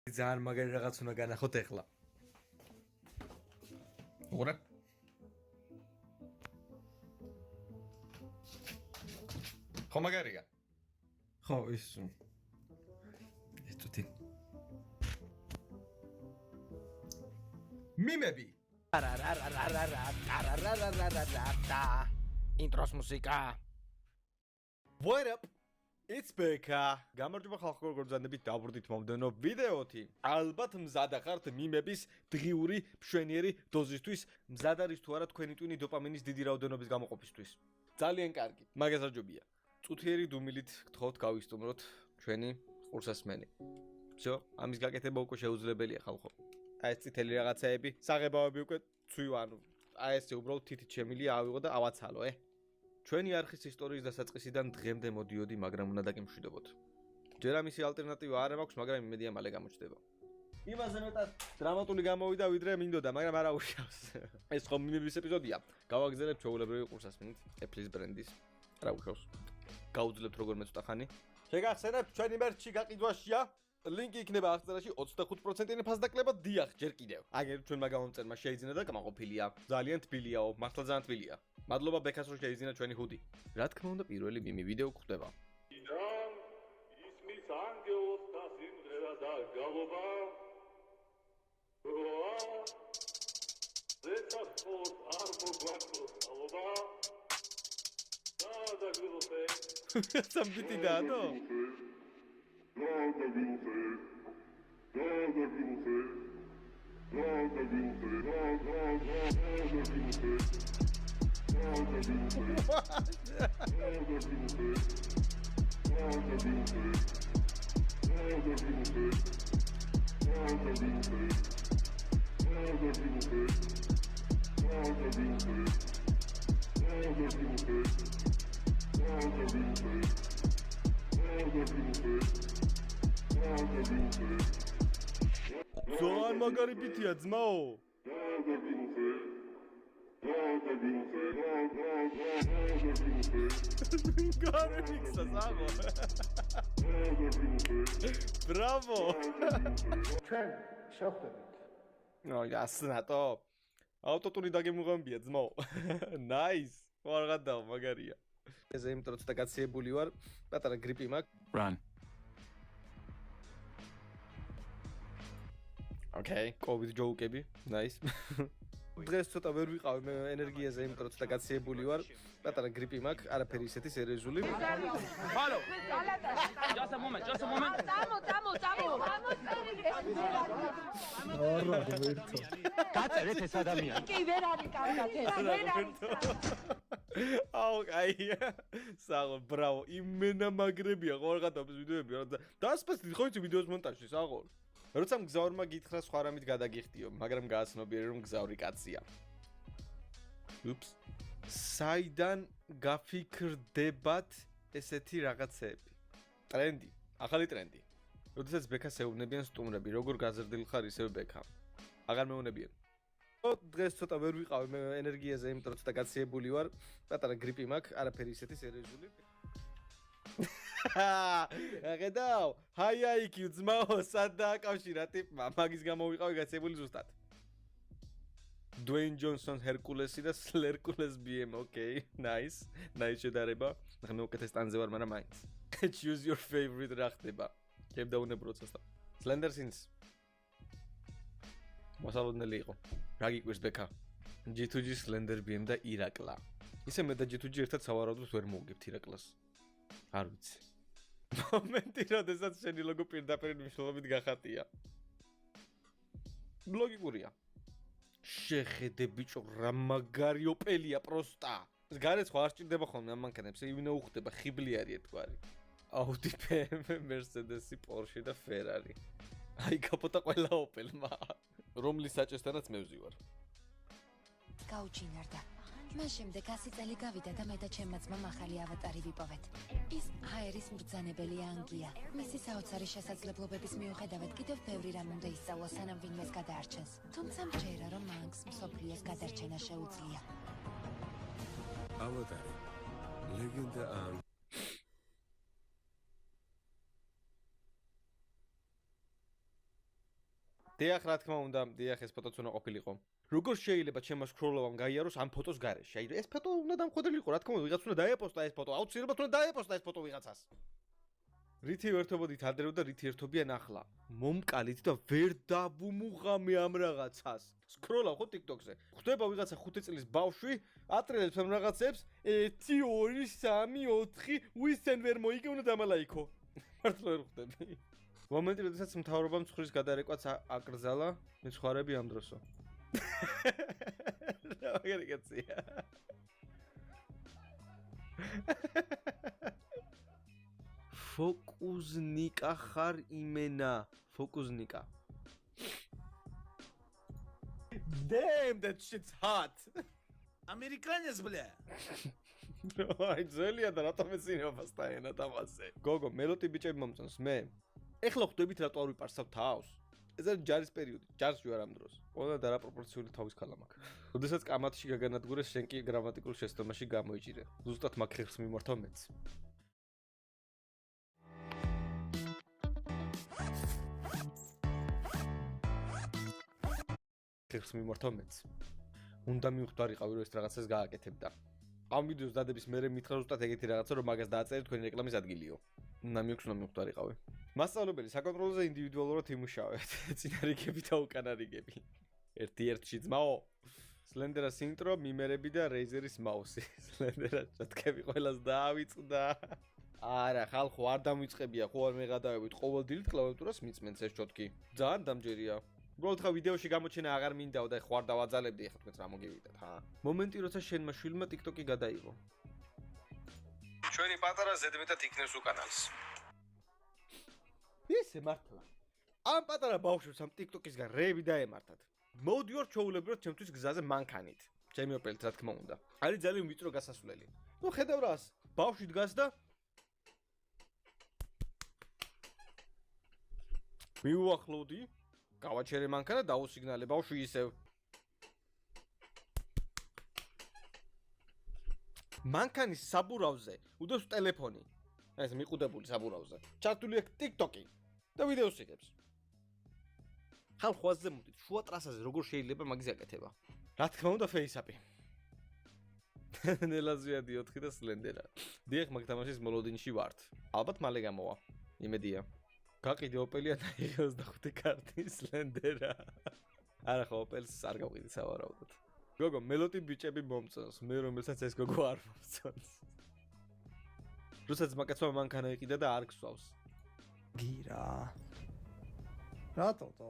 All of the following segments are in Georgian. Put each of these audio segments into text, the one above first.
ძალიან მაგარი რაღაც უნდა განახოთ ეხლა. უყურე. ხო მაგარია. ხო ის ეცუთი. მიმები. ინტროს მუსიკა. What up? It's Beka. გამარჯობა ხალხო, როგორ გძანებით დაბრუნდით მომდენო ვიდეოთი. ალბათ მზად ახართ მიმების დღიური მშვენიერი დოზისთვის. მზად არის თუ არა თქვენი ტვინი დოპამინის დიდი რაოდენობის გამოყოფისთვის. ძალიან კარგი. მაგასაჯობია. წუთიერი დუმილით გთხოვთ გავისტუმროთ ჩვენი ყურსასმენი. всё, ამის გაკეთება უკვე შეუძლებელია ხალხო. აი ეს წითელი რაღაცეები, საღებავები უკვე ცვივა, ანუ აი ეს უბრალოდ თითით შემილია ავიღო და ავაცალო, ჩვენი არხის ისტორიის დასაწყისიდან დღემდე მოდიოდი, მაგრამ უნდა დაგემშვიდობოთ. ჯერ ამისი ალტერნატივა არ მაქვს, მაგრამ იმედია მალე გამოჩნდება. იმაზე მეტად დრამატული გამოვიდა, ვიდრე მინდოდა, მაგრამ არა უშავს. ეს ხომ მიმების ეპიზოდია. გავაგზავნებთ ჩვეულებრივი ყურსასმენით, Apple-ის ბრენდის. რა უშავს. გაუძლებთ როგორმე ცოტა ხანი. შეგახსენებთ, ჩვენი მერჩი გაყიდვაშია. ლინკი იქნება აღწერაში 25%-იანი ფასდაკლება დიახ, ჯერ კიდევ. აგერ ჩვენმა გამომწერმა შეიძინა და კმაყოფილია. ძალიან თბილიაო, მართლა ძალიან თბილია. მადლობა ბეკას რომ შეიძინა ჩვენი ჰუდი. რა თქმა უნდა, პირველი მიმი ვიდეო გვხვდება. ისმის ანგელოს და სიმღერა და გალობა. ზეცახოს არ მოგვაქვს გალობა. და გულოთე. სამბიტი დაადო? ძალიან მაგარი ბიტია ძმაო. გარემიქსა ზაღო. ბრავო. ჩვენ შევხვდებით. ნოი ასნატო. ავტოტუნი დაგემუღამბია ძმაო. ნაის. ვარღადაო მაგარია. ესე იმიტომ რომ ცოტა გაციებული ვარ, პატარა გრიპი მაქვს. Run. Okay, COVID ჯოუკები. Nice. დღეს ცოტა ვერ ვიყავ მე ენერგიაზე, იმიტომ რომ ცოტა გაციებული ვარ. პატარა გრიპი მაქვს, არაფერი ისეთი სერიოზული. Follow. Just a moment. გაწერეთ ეს ადამიანი. კი ვერ არის კარგად ეს. ვერ არის. აუ, აი. საღო, ბრავო. იმენა მაგრებია, ხო რაღაცა ვიდეოები, რა დასწრებით ხო იცი ვიდეოს მონტაჟში, საღო. როცა მგზავრმა გითხრა სხვა რამით გადაგიხდიო, მაგრამ გააცნობიერე რომ მგზავრი კაცია. უპს. საიდან გაფიქრდებათ ესეთი რაღაცეები? ტრენდი, ახალი ტრენდი. როდესაც ბეკას ეუბნებიან სტუმრები, როგორ გაზრდილ ხარ ისევ ბეკა. აღარ მეუნებიან. დღეს ცოტა ვერ ვიყავ მე ენერგიაზე, იმიტომ რომ ცოტა გაციებული ვარ. პატარა გრიპი მაქვს, არაფერი ისეთი სერიოზული. აღედაო, ჰაი IQ ძმაო, სად დააკავშირა ტიპმა, მაგის გამო ვიყავი გაცებული ზუსტად. Dwayne Johnson Hercules და Slercules BM, okay, nice შედარება. ახლა მე უკეთეს ტანზე ვარ, მაგრამ მაინც. Choose your favorite რა ხდება. კებ დაუნებროთ სასტა. Slender Sins. მოსალოდნელი იყო. რა გიკვირს ბეკა? G2G Slender BM და ირაკლა. ისე მე და G2G ერთად სავარაუდოდ ვერ მოვგებთ ირაკლას. არ ვიცი. მომენტი, როდესაც შენი ლოგო პირდაპირ მნიშვნელობით გახატია. ლოგიკურია. შეხედე ბიჭო, რა მაგარი ოპელია პროსტა. ეს გარეთ ხო არ სჭირდება ხოლმე ამ მანქანებს, იმენა უხდება ხიბლი არის ეთქვარი. Audi, BMW, Mercedes, Porsche და Ferrari. აი გაპოტა ყველა ოპელმა. რომლის საჭესთანაც მე ვზივარ. გაუჩინარდა. მას შემდეგ 100 წელი გავიდა და მე და ჩემმა ძმამ ახალი ავატარი ვიპოვეთ. ის აერის მბრძანებელი ანგია. მისი საოცარი შესაძლებლობების მიუხედავად კიდევ ბევრი რამ უნდა ისწავლოს, სანამ ვინმეს გადაარჩენს. თუმცა მჯერა რომ მანქს მსოფლიოს გადარჩენა შეუძლია. ავატარი. ლეგენდა ამ დიახ, რა თქმა უნდა, დიახ, ეს ფოტოც უნდა ყოფილიყო. როგორ შეიძლება ჩემო სკროლოვამ გაიაროს ამ ფოტოს გარეშე? აი, ეს ფოტო უნდა დამხვედრილიყო, რა თქმა უნდა, ვიღაც უნდა დაეპოსტა ეს ფოტო. აუცილებლად უნდა დაეპოსტა ეს ფოტო ვიღაცას. რითი ვერთობოდით ადრე და რითი ერთობიან ახლა? მომკალით და ვერ დავუმუღამე ამ რაღაცას. სკროლავ ხო TikTok-ზე. ხვდება ვიღაცა 5 წლის ბავშვი, ატრიალებს ამ რაღაცებს 1 2 3 4 ვისენ ვერ მოიგე უნდა დამალაიქო. მართლა ვერ ხვდები. მომენტი, როდესაც მთავრობამ ცხვრის გადარეკვაც აკრძალა, მეცხვარები ამ დროსო. რა მაგარი კაცია. Фокузника ხარ იმენა, Фокузника. Damn, that shit's hot. Американец, бля. აი ძელია და რატომ ეცინო პასტაენა თამაზე. გოგო, მელოტი ბიჭები მომწონს მე. ეხლა ხვდებით რატო არ ვიპარსავ თავს? ეს არის ჯარის პერიოდი, ჯარს ვარ ამ დროს. ყველა დარაპროპორციული თავის ქალა მაქვს. როდესაც კამათში გაგანადგურეს, შენ კი გრამატიკულ შეცდომაში გამოიჭირე. ზუსტად მაგ ხერხს მიმართავ მეც. ხერხს მიმართავ მეც. უნდა მივხვდარიყავი რომ ეს რაღაცას გააკეთებდა. ამ ვიდეოს დადების მერე მითხრა ზუსტად ეგეთი რაღაცა რომ მაგას დააწერე თქვენი რეკლამის ადგილიო. უნდა მივხვდარიყავი. მასწავლებელი საკონტროლოზე ინდივიდუალურად იმუშავებთ. წინარიგები და უკანარიგები. ერთ-ერთში ძმაო. სლენდერას ინტრო, მიმერები და რეიზერის მაუსი. სლენდერას შეთქები ყველას დაავიწყდა. არა, ხალხო არ დამვიწყებია, ხო არ მეღადავებით. ყოველდღიურად კლავიატურას მიწმენს ეს ჩოტკი. ძალიან დამჯერია. უბრალოდ ხა ვიდეოში გამოჩენა აღარ მინდაო და ხوار დავაძალებდი, ეხლა თქვენს რა მოგივიდათ, ჰა. მომენტი, როცა შენმა შვილმა TikTok-ი გადაიღო. ჩვენი პატარა ზედმეტად იქნევს უკანალს. ისე მართლა. ამ პატარა ბავშვებს ამ TikTok-ისგან რეები დაემართათ. მოდიორ ჩაულებროთ ჩემთვის გზაზე მანქანით. ჩემი ოპელით რა თქმა უნდა. არის ძალიან ვიწრო გასასვლელი. ნუ ხედავ რას, ბავშვი დგას და მივუახლოვდი, გავაჩერე მანქანა და დაუსიგნალე ბავშვი ისევ. მანქანის საბურავზე უდევს ტელეფონი. ეს მიყუდებული საბურავზე. ჩართული აქვს TikTok-ი და ვიდეოს იღებს. ხალხო აზზე მოდით, შუა ტრასაზე როგორ შეიძლება მაგის აკეთება? რა თქმა უნდა FaceApp-ი. ნელაზვიადი 4 და სლენდერა. დიახ, მაგ თამაშის მოლოდინში ვართ. ალბათ მალე გამოვა. იმედია. გაყიდე ოპელია და 25 კარტი სლენდერა. არა ხო, ოპელს არ გავყიდი სავარაუდოდ. გოგო, მელოტი ბიჭები მომწონს, მე რომელსაც ეს გოგო არ მომწონს. როცა ძმაკაცმა მანქანა იყიდა და არ გსვავს. გირა. რატო თო?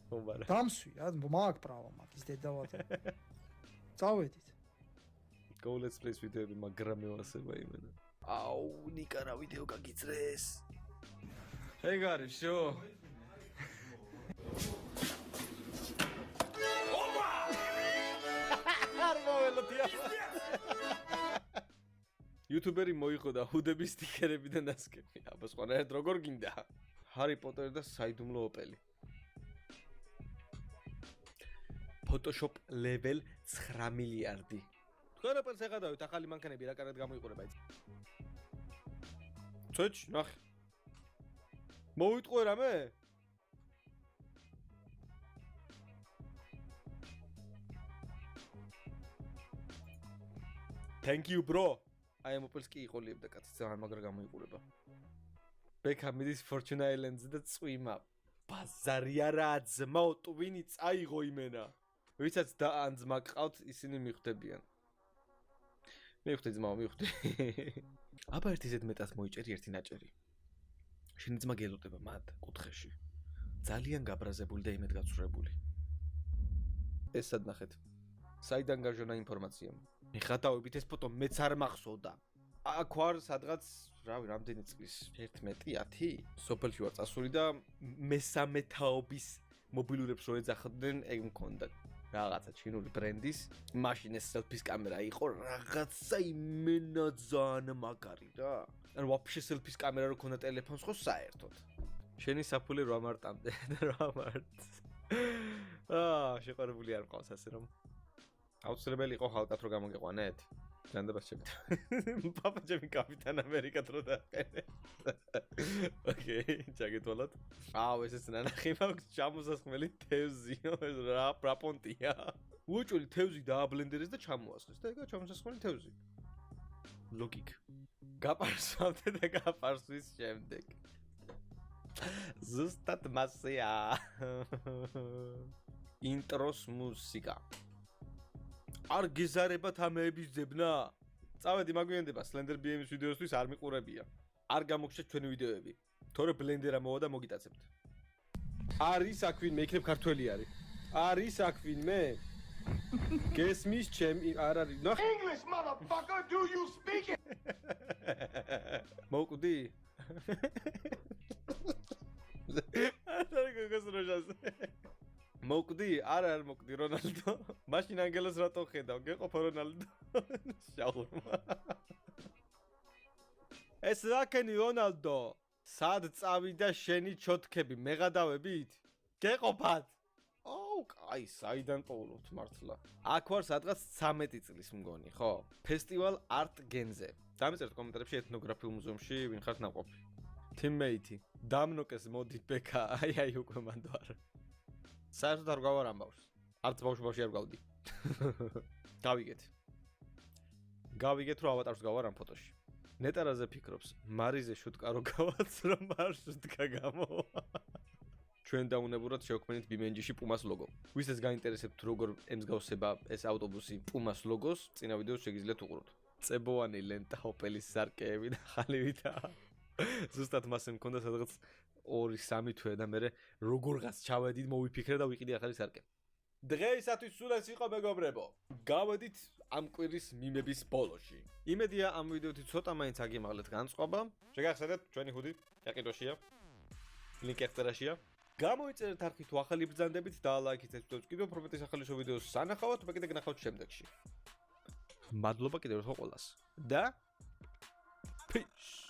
ხომარა. დამსვი რა, მაგ პრავა მაგ ის დედავად. წავედით. Go let's play ვიდეოები, მაგრამ მევასება იმენა. აუ, ნიკა რა ვიდეო გაგიწრეს. Hey guys, show. YouTuberi მოიხო და ჰუდების სტიკერები და ნასკები. აბა სხვანაირად როგორ გინდა? ჰარი პოტერი და საიდუმლო ოპელი. Photoshop level 9 მილიარდი. თქვენ ოპელს ეღადავით, ახალი მანქანები რა კარგად გამოიყურება იცი. წოჩ, ნახე. მოვიტყვე რამე? Thank you bro. აი ამ ოპელს კი იყოლიებდა კაცი, ძალიან მაგრა გამოიყურება. ბექა მიდის Fortune Islands და წვიმა. ბაზარი არა ძმაო, ტვინი წაიღო იმენა. ვისაც და ან ძმა გყავთ, ისინი მიხვდებიან. მიხვდი ძმაო, მიხვდი. აბა ერთი ზედმეტას მოიჭერი ერთი ნაჭერი. შენი ძმა გელოდება მათ კუთხეში. ძალიან გაბრაზებული და იმედგაცრუებული. ესად ნახეთ. საიდან გაჟონა ინფორმაცია? მიხატავებით ეს ფოტო მეც არ მახსოვდა. აქ ვარ სადღაც, რავი, რამდენი წლის? 11-10? სოფელში ვარ წასული და მესამე თაობის მობილურებს რო ეძახდნენ, ეგ მქონდა. რაღაცა ჩინური ბრენდის, მაშინ ეს სელფის კამერა იყო, რაღაცა იმენა ძალიან მაგარი რა. ანუ ვაფშე სელფის კამერა რო ქონდა ტელეფონს ხო საერთოდ. შენი საფული 8 მარტამდე და 8 მარტს. შეყარებული არ მყავს ასე რომ. აუცილებელი იყო ხალხად რო გამოგეყვანეთ. ჯანდაბას ჩემი. პაპა ჩემი კაპიტან ამერიკა დრო დაყენე. ოკეი, ჩაგეთვალოთ. აუ, ესეც ნანახი მაქვს ჩამოსასხმელი თევზიო, ეს რა პრაპონტია. უჭული თევზი დააბლენდერეს და ჩამოასხეს და ეგა ჩამოსასხმელი თევზი. ლოგიკა. გაპარსავდე და გაპარსვის შემდეგ. ზუსტად მასეა. ინტროს მუსიკა. არ გეზარებათ ამეების ძებნა? წავედი მაგვიანდება Slender BM-ის ვიდეოსთვის არ მიყურებია. არ გამოგჩნდა ჩვენი ვიდეოები. თორე ბლენდერა მოვა და მოგიტაცებთ. არის აქ ვინმე, იქნებ ქართველი არის. არის აქ ვინმე? გესმის ჩემი არ არის. ნახე. English, motherfucker, do you speak it? მოკვდი? არ გოგოს როჟას. მოკვდი? არ მოკვდი რონალდო. მაშინ ანგელოს რატო ხედავ? გეყოფა რონალდო. შაურმა. ეს რაკენი რონალდო? სად წავიდა შენი ჩოთქები? მეღადავებით? გეყოფათ? აუ, კაი, საიდან პოულობთ მართლა. აქ ვარ სადღაც 13 წლის მგონი, ხო? ფესტივალ არტ გენზე. დამეწერთ კომენტარებში ეთნოგრაფიულ მუზეუმში ვინ ხართ ნაყოფი. Teammate, დამნოკეს მოდი ბექა, აი უკვე მანდ ვარ. საერთოდ არ გავარ ამბავს. არც ბავშვობაში არ გავდი. გავიგეთ რომ ავატარს გავარ ამ ფოტოში. ნეტარაზე ფიქრობს, მარიზე შუტკა რო გავაცრო, არ შუტკა გამოვა. ჩვენ დაუნებურად შევქმნით BMG-ში პუმას ლოგო. ვისაც გაინტერესებთ როგორ ემსგავსება ეს ავტობუსი პუმას ლოგოს, წინა ვიდეოს შეგიძლიათ უყუროთ. წებოვანი ლენტა, ოპელის სარკეები და ხალივითა. ზუსტად მასე მქონდა სადღაც 2-3 თვე და მე როგორღაც ჩავედით, მოვიფიქრე და ვიყიდე ახალი სარკე. დღეისათვის სულ ეს იყო მეგობრებო. გავედით ამ კვირის მიმების ბოლოში. იმედია ამ ვიდეოთი ცოტა მაინც აგიმაღლეთ განწყობა. შეგახსენებთ ჩვენი ჰუდი, ეკიდოშია. ლინკი ექწერაშია. გამოიწერეთ არხი თუ ახალი ბრძანდებით და ლაიქით ეს ვიდეოც კიდევ უფრო მეტი სახალისო ვიდეოს სანახავთ, მე კიდე გნახავთ შემდეგში. მადლობა კიდევ ერთხელ ყველას. და peace.